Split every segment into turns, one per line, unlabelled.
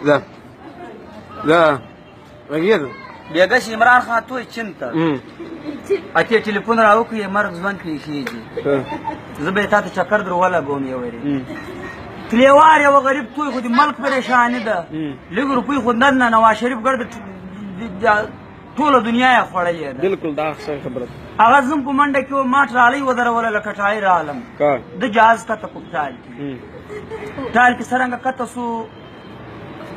لا لا غير
بیګش عمران خان توی چین ته اته ټلیفون راوکړي مرګ ځوان کې کیږي زه به تا ته چکر در ولګوم یو وری کلیوار یو غریب توی خو د ملک پریشانی ده لږ روپۍ خو نه نواز شریف ګرد ټوله دنیا یې خوړلې ده
بالکل دا صحیح خبره
هغه زم په منډه کې ما ټرالۍ ودروله لکه ټالۍ رالم د جهاز کته په ټال کې ټال کې څرنګه کته سو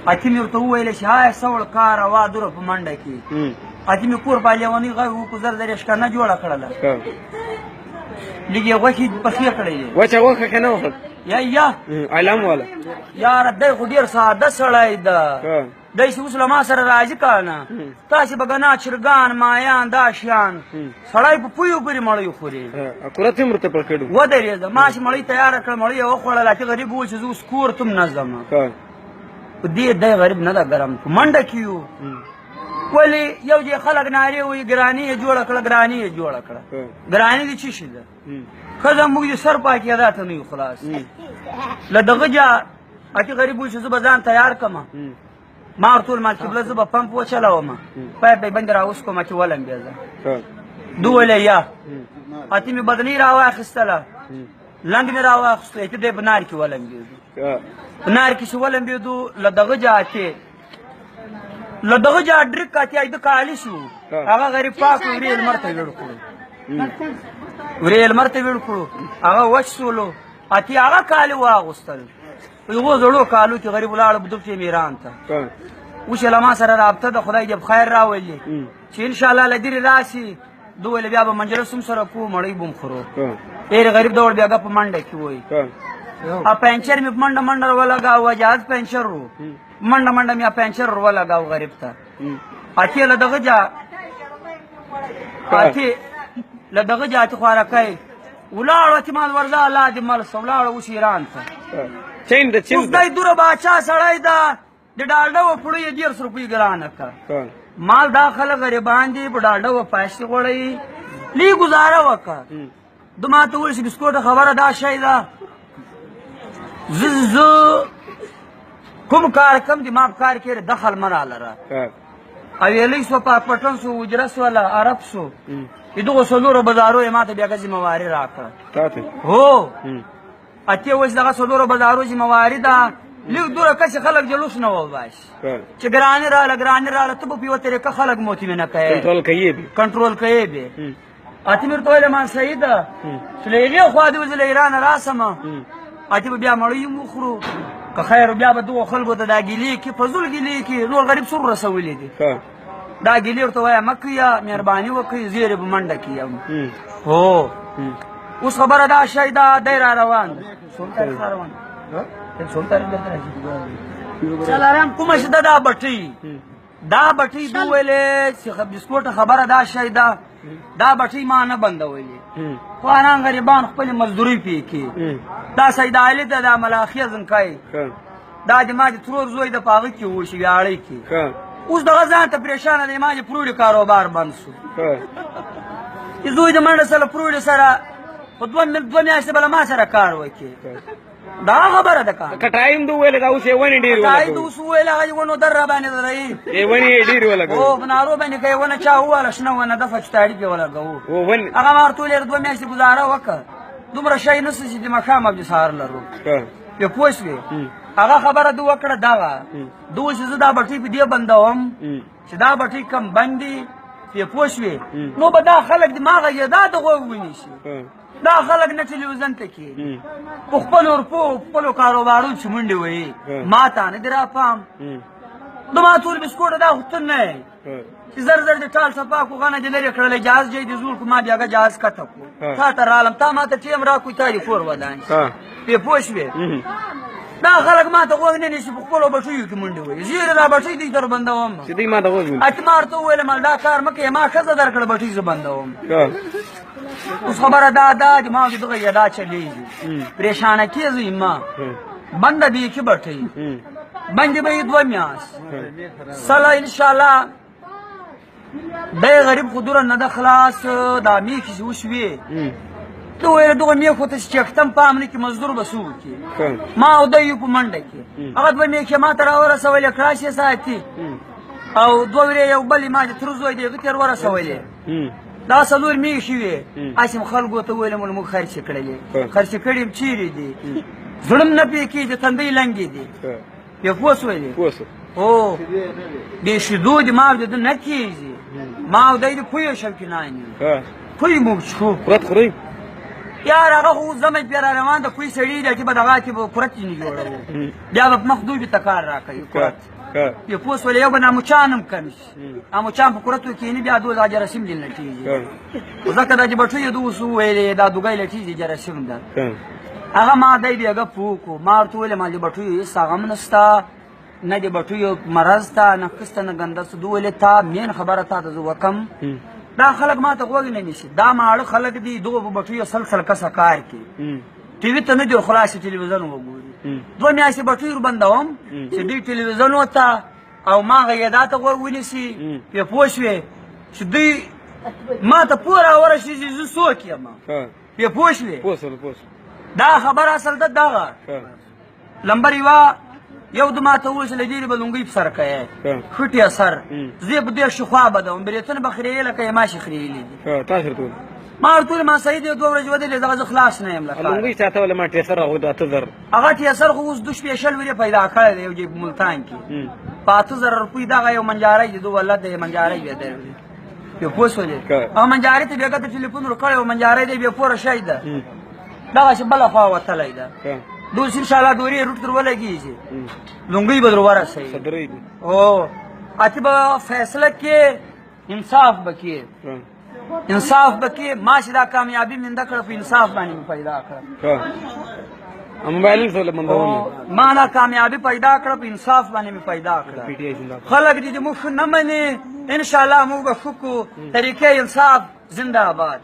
اته مې ورته وویل چې هاي سوړ کار وا دور په منډه کې اته مې کور په لیونی غو کو زر درې ښکنه جوړه کړله لګي غوښې پخې کړې
وچه غوښه کنه وخت
یا
علم والا
یار دای خو ډیر ساده سړی ده دای چې اوس له ما سره راځي کنه تاسو بګنا چرګان مایان دا شیان سړی په پویو پورې مړی خوري
اکورات هم مرته پر کړو
ودرېده ما چې مړی تیار کړ مړی یې وخوړله چې غریب و چې زه اوس کور ته نه ځم په دې دی غریب نه ده ګرم په منډه کې یو ولې یو چې خلک نارې وایي ګراني یې جوړه کړه ګراني یې جوړه کړه ګراني دې څه شي ده ښځه موږ د سر پاکې ادا ته نه یو خلاص له دغه جا اته غریب و چې زه به ځان تیار کړم ما ورته وویل مالقبله زه به پمپ وچلوم پایپ به یې بندې راوسکوم چې ولم بیا زه ده ویلی یا اته مې بدنۍ راواخیستله لنګ مې راواخیستو ته دی په نار کې ولمبېدو په نار کې چې ولمبېدو له دغه جا اتې له دغه جا ډریک اتې د کالي شو هغه غریب پاک ورې لمر ته ویړ کړو ورې لمر ته ویړ کړو هغه وچ سولو اتې هغه کالي واغوستل په یوه زړو کالو کې غریب ولاړ بدوب چې میران ته اوس یې له ما سره رابطه د خدای دې بخیر راولي چې انشاءالله له دېرې راشي ده ویل بیا به مجلس هم سره کوو مړۍ به هم خورو ډېر غریب ډول بیا په منډه کې وایي پنچر مې په منډه منډه ولګاوه جهاز پنچر و منډه منډه مې پنچر ولګاو غریب ته اتې له دغه جا اتې له دغه جا اتې خوارکی ولاړ اتې مال ورځه الله دې مل څه ولاړ اوس ایران ته اوس دی دوره باچا سړی ده د ډالډه و پړو یې 150 روپۍ ګرانه کړه مال دا خلک غریبان دي په ډالډه و پیسې غواړي لږ ګزاره وکړه ده ما ته وویل چې بسکوټه خبره دا شی ده زه کوم کار کم دي ما په کار کې دخل مه رالره اویلی سوه پاکپټن سو وجره سوله عرب سو دغو څلورو بازارو یې ما ته بیا ذمهواري راکړه هو اتې اوس دغه څلورو بازارو ذمهواري ده لږ دوره کسې خلک جلوس نه وباسي چې ګرانې راله ګرانې راله ته به په یوه طریقه خلک مطمئنه کوې کنټرول کوې به اتې مې ورته ویلې مان صحیح ده چې له هغې خوا دې زه له ایرانه راسمه اتې به بیا مړۍ هم وخورو که خیر بیا به دغو خلکو ته دا ګیلې کې فضول ګیلې کې نور غریب سور رسولي دي دا ګیلې ورته وایه مه کوي مهرباني وکړئ زه یې په منډه کې یم هو اوس خبره دا شی ده دی را روان ده کومه چې ده دا بټۍ دا بټۍ ده ویلې چې بسکوټه خبره دا شی ده دا بټۍ ما نه بندولې خواران غریبان خپلې مزدورۍ پې کې دا سید علي ته دا ملاخي ځنکای دا د ما د ترور زوی د په هغه کې وشي ویاړۍ کې اوس دغه ځان ته پریشانه دی ما د پروړي کاروبار بند شو زوی د منډه سره پروړي سره په دوه میاشتې بله ما سره کار وکړي دا خبره ده که
کټایم دو ویل دا اوس یې ونې ډېرې
کټای دو اوس وویل هغه یې ونو در را باندې درئ
ونې یې ډېرې ولګوو
هو په نارو باندې که یې ونه چا وواله شنه ونه دفه چې تاړي پې ولګوو هغه ما ورته ویل 2 میاشتې ګزاره وکړه دومره شی نسته چې د ماښام او د سهار لرو پې پوه شوې هغه خبره ده وکړه دغه ده وایي چې زه دا بټۍ په دې بندوم چې دا بټۍ کم بندي پې پوه شوې نو به دا خلک دماغ یې دا د غوږ ونیسي دا خلک نه ټلویزیون ته کښېني په خپلو روپو خپلو کاروبارونو چې منډې وهي ما ته نه دې را پام د ما ټول بسکوټه دا خو ته نه یې چې زر زر د ټال صفا کړو غنه دې لرې کړلی جهاز جی دې زوړ کړو ما بیا هغه جهاز کته کړو تا ته رالم تا ما ته ټیم راکړو تا دې کور ودانې پې پوه شوې دا خلک ما ته غوږ نه نیسي په خپلو بټیو کې منډې وهي زه یې دا بټۍ دوی ته بندوم اتې ما ورته وویلې مال دا کار مه کوې ما ښځه درکړه بټۍ زه بندوم اوس خبره دا ده چې ما دغه یې دا چلېږي پرېشانه کېږئ ما بنده بیخي بټۍ بندې به یې 2 میاشت سله انشاءالله دی غریب خو دوره نه ده خلاص دا میښې چې وشوې ته ویل دغه میخو ته چې چکتم پام نه کې مزدور به څه وکړي
ښه.
ما او دی یو په منډه کې هغه دوه میخې ما ته راورسولې کړاشې ساتي او دوه ورې یو بل ما چې تر زوی دی هغه ته ورسولې دا څلور میخې وې هسې خلکو ته ویلم موږ خرڅې کړلې خرڅې کړې یم چیرې دي زړه م نه پرې کېږي تندۍ لنګې دي پرې پوه شولې او بې شیدو دي ما او د ده نه کېږي ما او دی د پویو شوقینان یو پوی موږ څښو
قرت خورئ
یار هغه خو زمې پرې را روان د پوی سړي دی چې به دغه کې به قرت ځینې جوړوو بیا به مخ دوی ته کار راکوي قرت بیا پوه شولې یو به ناموچان هم کم شي ناموچان په قرتو کښېني بیا دوه دا جراثیم دې لټېږي خو ځکه دا چې بټویې ده اوس وویلې دا دوګی لټېږي جراثیم ده هغه ما دی بیا ګپ وکړو ما ورته ویلې ما د بټویو هېڅ هغه هم نشته نه د بټویو مرض ته نه کس ته نه ګنده څه ده ویلې تا مین خبره تا ته زه وکم دا خلک ما ته غوږ نه نیسي دا ماړه خلک دي دغه په بټویو سل کسه کار کوي ټي وي ته نه دي خلاصې ټلویزیون وګوري دوه میاشتې بټوی وربندوم چې دوی ټلویزیون ورته او ما غږېدا ته غوږ ونیسي پرې پوه شوې چې دوی ما ته پوه راورسېږي چې زه څوک یم پرې پوه شوې دا خبره اصل ده دغه لمبر یوه یو د ما ته وویل چې له ډېرې به لونګۍ په سر کوې خټې سر زه په دې شخوا بدوم برېتونه به خرېیې لکه یې ماشې خرېیلې دي ما ورته ویل ما صحیح دی دوه ورځې ودرېدې دغه زه خلاص نه یم له
لونګۍ چاته ویله ما ټیسر راغلی 8000
هغه ټیسر خو اوس دو سپېشل ورې پیدا کړی دی یو جې په ملتان کې په 8000 روپۍ دغه یو منجاری دی دو ولد دی منجاری بیا دی بیا پوه شولې هغه منجاري ته بېګه ته ټلیفون ورکړی و منجاری دی بیا پوره شی ده دغسې بله خوا وتلی ده دوس انشاءالله دورې روټ در ولګېږي لونګۍ به در ورسوي او اتې به فیصله کې انصاف به کې انصاف به کې ما چې دا کامیابي منده کړه په انصاف باندې مې پیدا کړه
موبایل سره بندونه
ما دا کامیابي پیدا کړه په انصاف باندې مې پیدا کړه خلک دې موږ نه مني انشاءالله موږ به ښه کړو طریقې انصاف زنده آباد